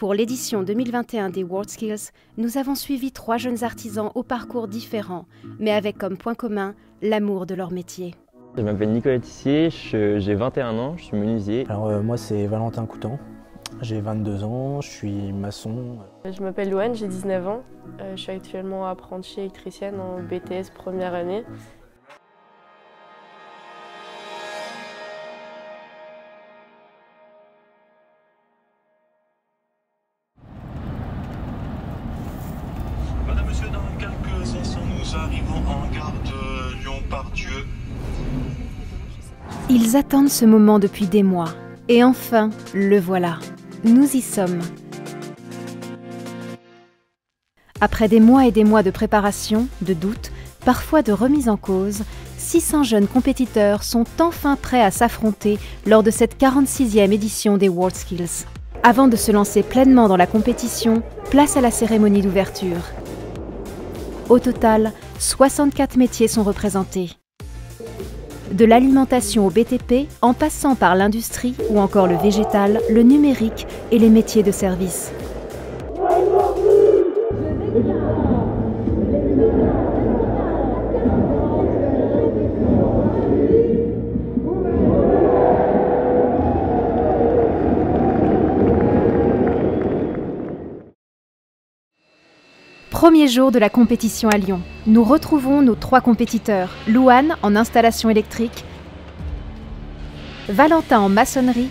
Pour l'édition 2021 des WorldSkills, nous avons suivi 3 jeunes artisans au parcours différent, mais avec comme point commun l'amour de leur métier. Je m'appelle Nicolas Tissier, j'ai 21 ans, je suis menuisier. Alors moi c'est Valentin Coutan, j'ai 22 ans, je suis maçon. Je m'appelle Louane, j'ai 19 ans, je suis actuellement apprentie électricienne en BTS première année. Madame, Monsieur, dans quelques instants, nous arrivons en gare de Lyon-Part-Dieu. Ils attendent ce moment depuis des mois. Et enfin, le voilà. Nous y sommes. Après des mois et des mois de préparation, de doutes, parfois de remise en cause, 600 jeunes compétiteurs sont enfin prêts à s'affronter lors de cette 46e édition des WorldSkills. Avant de se lancer pleinement dans la compétition, place à la cérémonie d'ouverture. Au total, 64 métiers sont représentés. De l'alimentation au BTP, en passant par l'industrie ou encore le végétal, le numérique et les métiers de service. Premier jour de la compétition à Lyon. Nous retrouvons nos 3 compétiteurs. Louane en installation électrique, Valentin en maçonnerie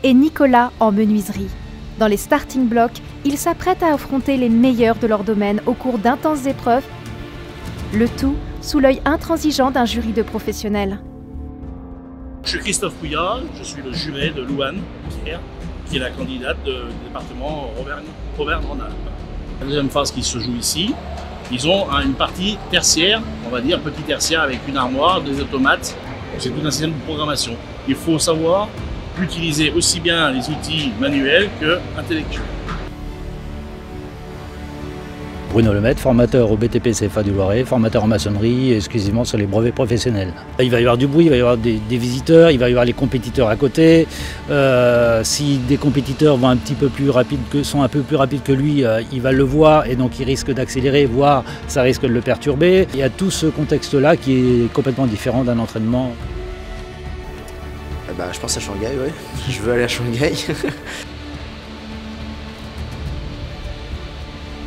et Nicolas en menuiserie. Dans les starting blocks, ils s'apprêtent à affronter les meilleurs de leur domaine au cours d'intenses épreuves, le tout sous l'œil intransigeant d'un jury de professionnels. Je suis Christophe Pouillard, je suis le jumet de Louane, qui est la candidate du département Auvergne-Rhône-Alpes. La deuxième phase qui se joue ici, ils ont une partie tertiaire, on va dire petit tertiaire avec une armoire, des automates. C'est tout un système de programmation. Il faut savoir utiliser aussi bien les outils manuels que intellectuels. Bruno Lemaitre, formateur au BTP CFA du Loiret, formateur en maçonnerie, exclusivement sur les brevets professionnels. Il va y avoir du bruit, il va y avoir des visiteurs, il va y avoir les compétiteurs à côté. Si des compétiteurs vont sont un peu plus rapides que lui, il va le voir et donc il risque d'accélérer, voire ça risque de le perturber. Il y a tout ce contexte-là qui est complètement différent d'un entraînement. Je pense à Shanghai, ouais. Je veux aller à Shanghai.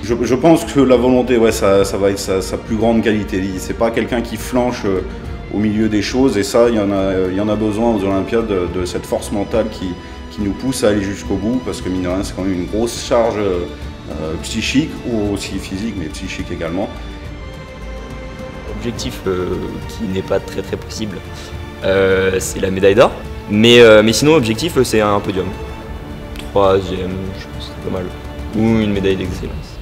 Je pense que la volonté, ouais, ça va être sa plus grande qualité. C'est pas quelqu'un qui flanche au milieu des choses et ça, il y en a besoin aux Olympiades de cette force mentale qui nous pousse à aller jusqu'au bout parce que mine de rien, c'est quand même une grosse charge psychique ou aussi physique mais psychique également. Objectif qui n'est pas très possible, c'est la médaille d'or. Mais sinon, objectif, c'est un podium. 3e, je pense que c'est pas mal. Ou une médaille d'excellence.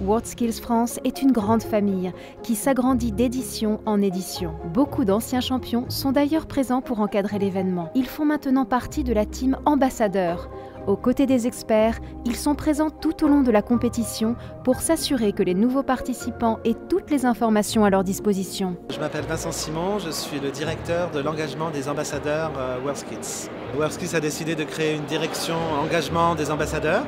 WorldSkills France est une grande famille qui s'agrandit d'édition en édition. Beaucoup d'anciens champions sont d'ailleurs présents pour encadrer l'événement. Ils font maintenant partie de la team ambassadeurs. Aux côtés des experts, ils sont présents tout au long de la compétition pour s'assurer que les nouveaux participants aient toutes les informations à leur disposition. Je m'appelle Vincent Simon, je suis le directeur de l'engagement des ambassadeurs WorldSkills. WorldSkills a décidé de créer une direction engagement des ambassadeurs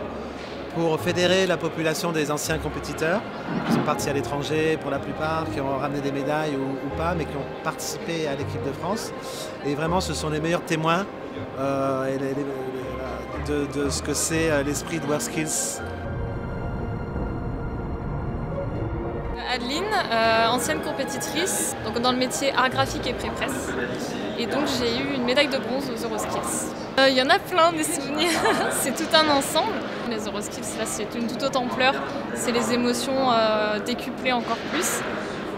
pour fédérer la population des anciens compétiteurs qui sont partis à l'étranger pour la plupart, qui ont ramené des médailles ou pas, mais qui ont participé à l'équipe de France. Et vraiment, ce sont les meilleurs témoins de ce que c'est l'esprit de WorldSkills. Adeline, ancienne compétitrice donc dans le métier art graphique et pré-presse. Et donc j'ai eu une médaille de bronze aux Euroskills. Il y en a plein des souvenirs, c'est tout un ensemble. Les Euroskills, là c'est une toute autre ampleur, c'est les émotions décuplées encore plus.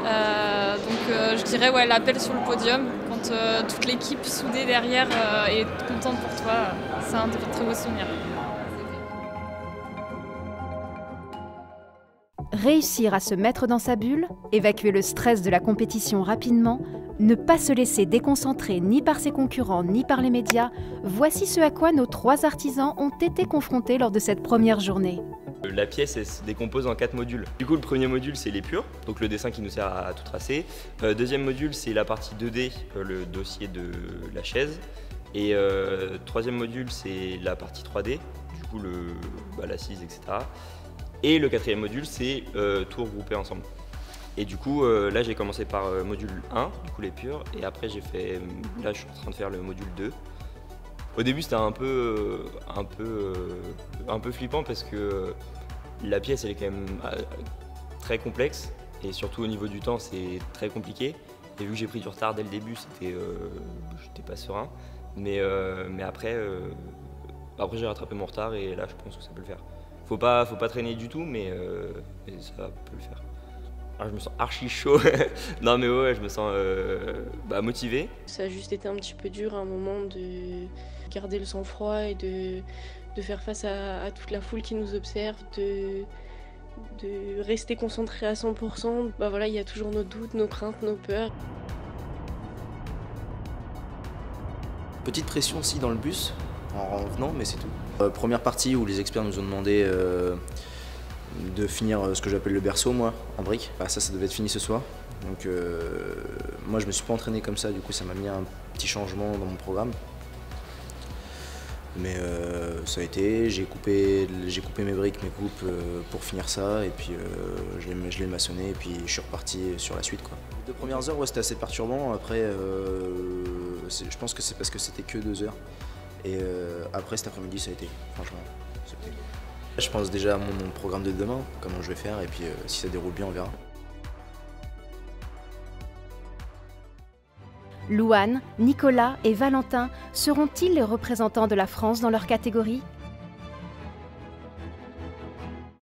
Je dirais ouais, l'appel sur le podium, quand toute l'équipe soudée derrière est contente pour toi, c'est un très beau souvenir. Réussir à se mettre dans sa bulle, évacuer le stress de la compétition rapidement, ne pas se laisser déconcentrer ni par ses concurrents ni par les médias, voici ce à quoi nos 3 artisans ont été confrontés lors de cette première journée. La pièce elle se décompose en 4 modules. Du coup le premier module c'est l'épure, donc le dessin qui nous sert à tout tracer. Deuxième module c'est la partie 2D, le dossier de la chaise. Et troisième module c'est la partie 3D, du coup l'assise, etc. Et le quatrième module c'est tout regroupé ensemble. Et du coup là j'ai commencé par module 1, du coup l'épure, et après j'ai fait, là je suis en train de faire le module 2. Au début c'était un peu flippant parce que la pièce elle est quand même très complexe et surtout au niveau du temps c'est très compliqué. Et vu que j'ai pris du retard dès le début, j'étais pas serein. Mais après j'ai rattrapé mon retard et là je pense que ça peut le faire. Faut pas traîner du tout, mais ça peut le faire. Alors, je me sens archi chaud. Non mais ouais, je me sens motivé. Ça a juste été un petit peu dur à un moment de garder le sang-froid et de faire face à toute la foule qui nous observe, de rester concentré à 100%. Voilà, il y a toujours nos doutes, nos craintes, nos peurs. Petite pression aussi dans le bus en revenant, mais c'est tout. Première partie où les experts nous ont demandé de finir ce que j'appelle le berceau, moi, en briques. Ça devait être fini ce soir. Donc moi je me suis pas entraîné comme ça, du coup ça m'a mis un petit changement dans mon programme. Mais ça a été, j'ai coupé mes briques, mes coupes pour finir ça, et puis je l'ai maçonné, et puis je suis reparti sur la suite, quoi. Les 2 premières heures, ouais, c'était assez perturbant. Après, je pense que c'est parce que c'était que 2 heures. Et après cet après-midi, ça a été, franchement, c'était... Je pense déjà à mon programme de demain, comment je vais faire, et puis si ça déroule bien, on verra. Louane, Nicolas et Valentin seront-ils les représentants de la France dans leur catégorie ?